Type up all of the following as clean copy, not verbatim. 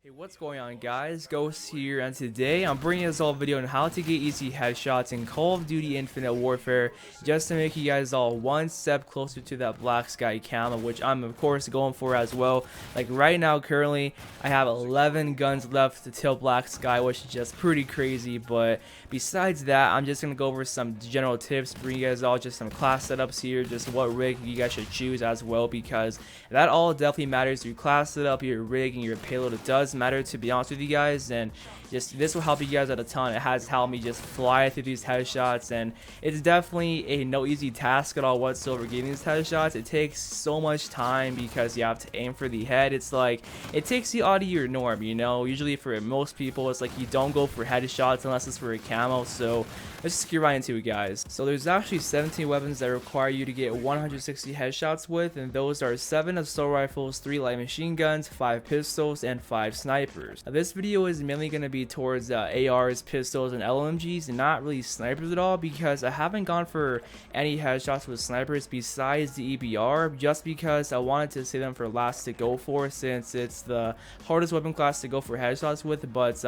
Hey, what's going on guys? Ghost here, and today I'm bringing us all a video on how to get easy headshots in Call of Duty Infinite Warfare, just to make you guys all one step closer to that black sky camo, which I'm of course going for as well. Like right now currently I have 11 guns left to till black sky, which is just pretty crazy. But besides that, I'm just gonna go over some general tips, bring you guys all just some class setups here, just what rig you guys should choose as well, because that all definitely matters. Your class setup, your rig, and your payload, it does matter, to be honest with you guys. And just this will help you guys out a ton. It has helped me just fly through these headshots, and it's definitely a no easy task at all whatsoever getting these headshots. It takes so much time because you have to aim for the head. It's like it takes you out of your norm, you know. Usually for most people it's like you don't go for headshots unless it's for a camo. So let's just get right into it, guys. So there's actually 17 weapons that require you to get 160 headshots with, and those are 7 assault rifles, 3 light machine guns, 5 pistols, and 5 snipers. Now, this video is mainly going to be towards ARs, pistols, and LMGs, and not really snipers at all, because I haven't gone for any headshots with snipers besides the EBR, just because I wanted to save them for last to go for, since it's the hardest weapon class to go for headshots with. But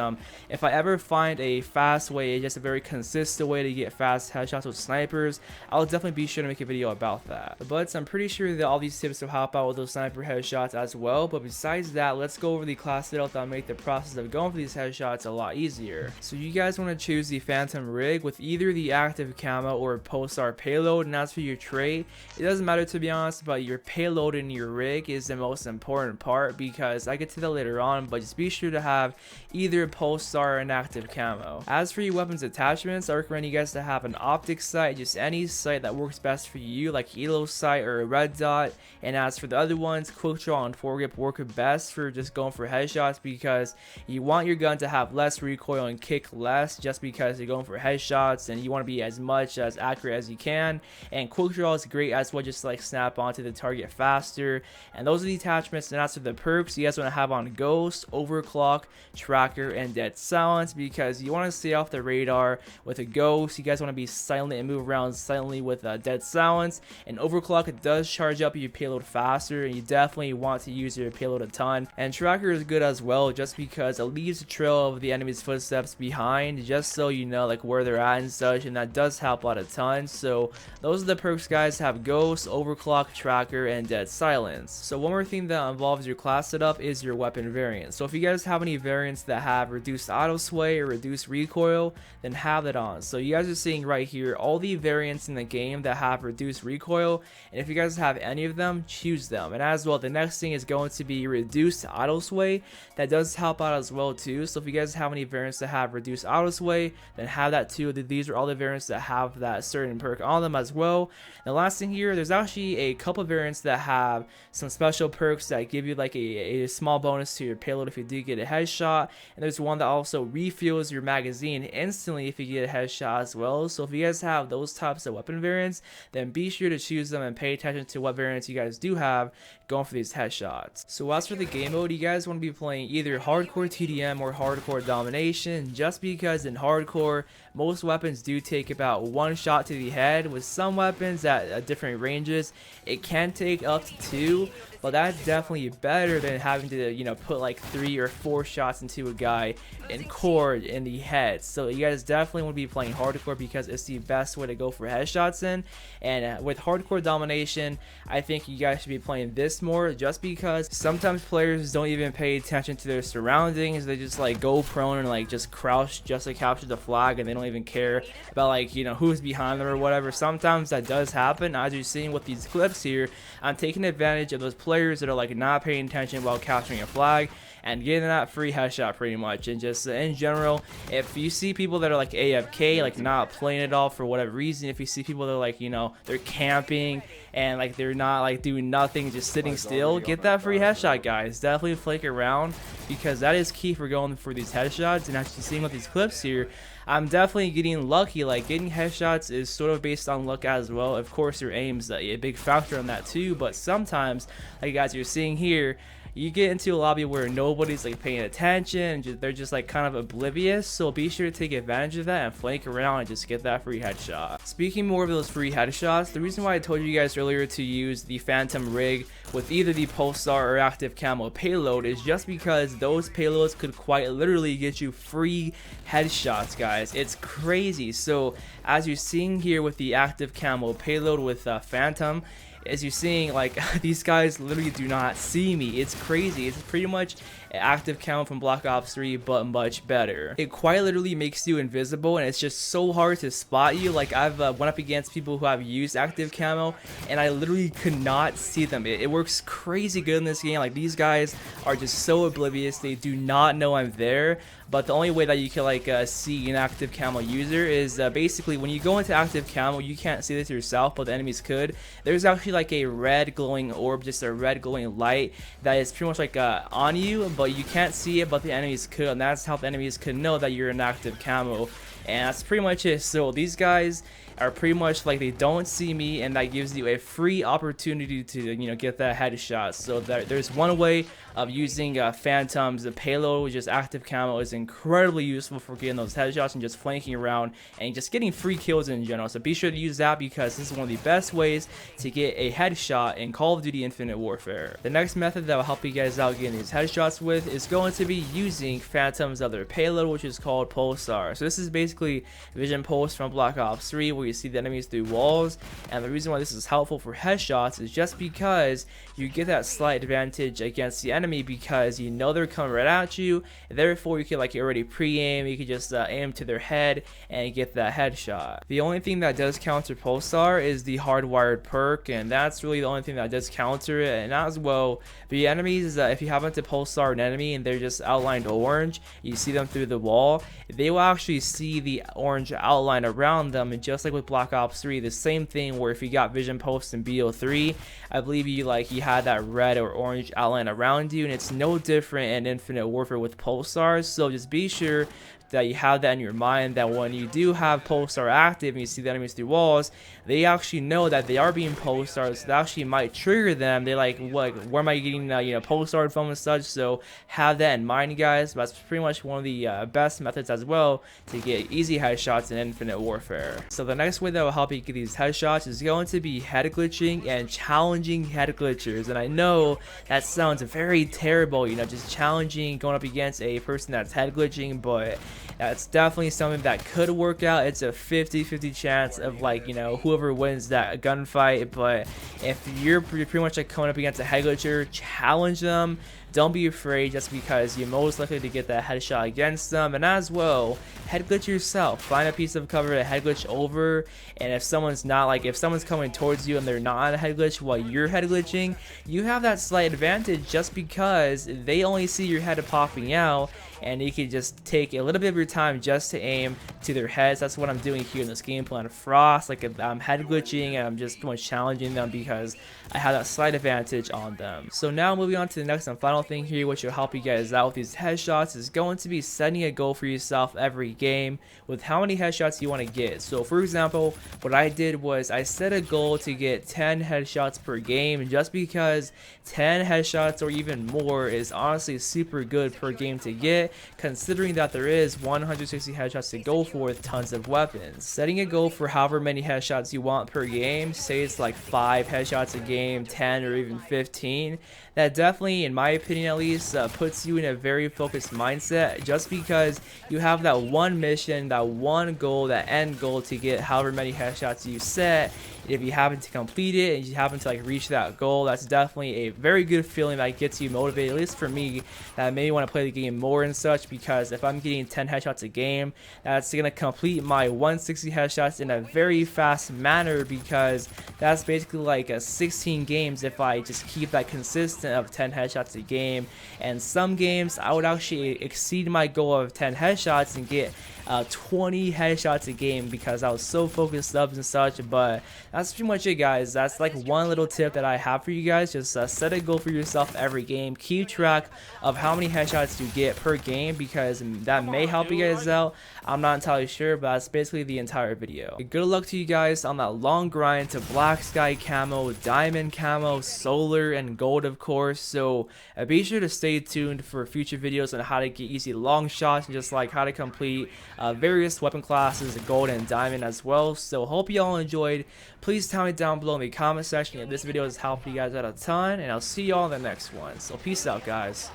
if I ever find a fast way, just a very consistent way to get fast headshots with snipers, I'll definitely be sure to make a video about that. But I'm pretty sure that all these tips will help out with those sniper headshots as well. But besides that, let's go over the class setup that'll make the process of going for these headshots a lot easier. So you guys want to choose the Phantom rig with either the active camo or pulsar payload. And as for your trait, it doesn't matter, to be honest, but your payload in your rig is the most important part, because I get to that later on. But just be sure to have either pulsar or an active camo. As for your weapons attachments, I recommend you guys to have an optic sight, just any sight that works best for you, like elo sight or a red dot. And as for the other ones, quick draw and foregrip work best for just going for headshots, because you want your gun to have less recoil and kick less, just because you're going for headshots and you want to be as much as accurate as you can. And quick draw is great as well, just like snap onto the target faster. And those are the attachments. And as for the perks, you guys want to have on Ghost, Overclock, Tracker, and Dead Silence, because you want to stay off the radar with a Ghost. You guys want to be silent and move around silently with Dead Silence. And Overclock, it does charge up your payload faster, and you definitely want to use your payload a ton. And Tracker is good as well, just because it leaves a trail of the enemy's footsteps behind, just so you know like where they're at and such, and that does help out a ton. So those are the perks, guys. Have Ghost, Overclock, Tracker, and Dead Silence. So one more thing that involves your class setup is your weapon variant. So if you guys have any variants that have reduced auto sway or reduced recoil, then have that on. So you guys are seeing right here all the variants in the game that have reduced recoil, and if you guys have any of them, choose them. And as well, the next thing is going to be reduced auto sway. That does help out as well too. So if you guys have any variants that have reduced auto sway, then have that too. These are all the variants that have that certain perk on them as well. And the last thing here, there's actually a couple variants that have some special perks that give you like a small bonus to your payload if you do get a headshot. And there's one that also refills your magazine instantly if you get a headshot as well. So if you guys have those types of weapon variants, then be sure to choose them and pay attention to what variants you guys do have going for these headshots. So as for the game mode, you guys want to be playing either hardcore TDM or hardcore domination, just because in hardcore most weapons do take about one shot to the head. With some weapons at different ranges it can take up to 2, but that's definitely better than having to, you know, put like 3 or 4 shots into a guy in core in the head. So you guys definitely want to be playing hardcore, because it's the best way to go for headshots in. And with hardcore domination, I think you guys should be playing this more, just because sometimes players don't even pay attention to their surroundings. They just like go prone and like just crouch just to capture the flag, and they don't even care about like, you know, who's behind them or whatever. Sometimes that does happen. As you're seeing with these clips here, I'm taking advantage of those players that are like not paying attention while capturing a flag and getting that free headshot pretty much. And just in general, if you see people that are like AFK, like not playing at all for whatever reason, if you see people that are like, you know, they're camping and like they're not like doing nothing, just sitting still, get that free headshot, guys. Definitely flake around, because that is key for going for these headshots. And actually seeing with these clips here, I'm definitely getting lucky. Like getting headshots is sort of based on luck as well. Of course your aim's a big factor on that too, but sometimes, like guys you're seeing here, you get into a lobby where nobody's like paying attention, and they're just like kind of oblivious. So be sure to take advantage of that and flank around and just get that free headshot. Speaking more of those free headshots, the reason why I told you guys earlier to use the Phantom rig with either the Pulsar or active camo payload is just because those payloads could quite literally get you free headshots, guys. It's crazy. So as you're seeing here with the active camo payload with Phantom, as you're seeing, like, these guys literally do not see me. It's crazy. It's pretty much active camo from Black Ops 3, but much better. It quite literally makes you invisible, and it's just so hard to spot you. Like, I've went up against people who have used active camo, and I literally could not see them. It works crazy good in this game. Like, these guys are just so oblivious. They do not know I'm there. But the only way that you can like see an active camo user is basically when you go into active camo, you can't see this yourself, but the enemies could. There's actually like a red glowing orb, just a red glowing light that is pretty much like on you, but you can't see it, but the enemies could, and that's how the enemies could know that you're in active camo. And that's pretty much it. So these guys are pretty much like, they don't see me, and that gives you a free opportunity to, you know, get that headshot. So there's one way of using Phantom's the payload, which is active camo, is incredibly useful for getting those headshots and just flanking around and just getting free kills in general. So be sure to use that, because this is one of the best ways to get a headshot in Call of Duty Infinite Warfare. The next method that will help you guys out getting these headshots with is going to be using Phantom's other payload, which is called Pulsar. So this is basically Vision Pulse from Black Ops 3, where you see the enemies through walls. And the reason why this is helpful for headshots is just because you get that slight advantage against the enemy, because you know they're coming right at you, and therefore you can like already pre-aim. You can just aim to their head and get that headshot. The only thing that does counter Pulsar is the hardwired perk, and that's really the only thing that does counter it. And as well, the enemies, if you happen to Pulsar an enemy and they're just outlined orange, you see them through the wall, they will actually see the orange outline around them. And just like with Black Ops 3, the same thing, where if you got Vision Post in BO3, I believe you had that red or orange outline around you, and it's no different in Infinite Warfare with Pulsars. So just be sure that you have that in your mind, that when you do have Pulsar active and you see the enemies through walls, they actually know that they are being Pulsars. So that actually might trigger them. They like, what, where am I getting Pulsar from and such. So have that in mind, guys. That's pretty much one of the best methods as well to get easy headshots in Infinite Warfare. So the next way that will help you get these headshots is going to be head glitching and challenging head glitchers. And I know that sounds very terrible, just challenging, going up against a person that's head glitching, but that's definitely something that could work out. It's a 50-50 chance of whoever wins that gunfight. But if you're pretty much like coming up against a head glitcher, challenge them. Don't be afraid, just because you're most likely to get that headshot against them. And as well, head glitch yourself. Find a piece of cover to head glitch over. And if someone's not if someone's coming towards you and they're not on a head glitch while you're head glitching, you have that slight advantage just because they only see your head popping out, and you can just take a little bit of your time just to aim to their heads. That's what I'm doing here in this game plan of Frost. I'm head glitching, and I'm just challenging them because I have that slight advantage on them. So now moving on to the next and final thing here, which will help you guys out with these headshots, is going to be setting a goal for yourself every game with how many headshots you want to get. So for example, what I did was I set a goal to get 10 headshots per game, just because 10 headshots or even more is honestly super good per game to get, considering that there is 160 headshots to go for with tons of weapons. Setting a goal for however many headshots you want per game, say it's like 5 headshots a game, 10 or even 15, that definitely, in my opinion at least, puts you in a very focused mindset, just because you have that one mission, that one goal, that end goal to get however many headshots you set. If you happen to complete it and you happen to reach that goal, that's definitely a very good feeling that gets you motivated, at least for me, that made me want to play the game more and such. Because if I'm getting 10 headshots a game, that's going to complete my 160 headshots in a very fast manner, because that's basically like 16 games if I just keep that consistent of 10 headshots a game. And some games I would actually exceed my goal of 10 headshots and get 20 headshots a game because I was so focused up and such. But that's pretty much it, guys. That's like one little tip that I have for you guys. Just set a goal for yourself every game. Keep track of how many headshots you get per game, because that may help you guys out. I'm not entirely sure, but that's basically the entire video. Good luck to you guys on that long grind to black sky camo, diamond camo, solar, and gold, of course. So be sure to stay tuned for future videos on how to get easy long shots and just like how to complete various weapon classes, gold and diamond as well. So hope you all enjoyed. Please tell me down below in the comment section if this video has helped you guys out a ton, and I'll see you all in the next one. So peace out, guys.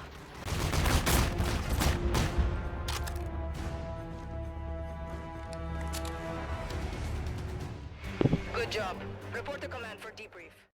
Good job. Report to command for debrief.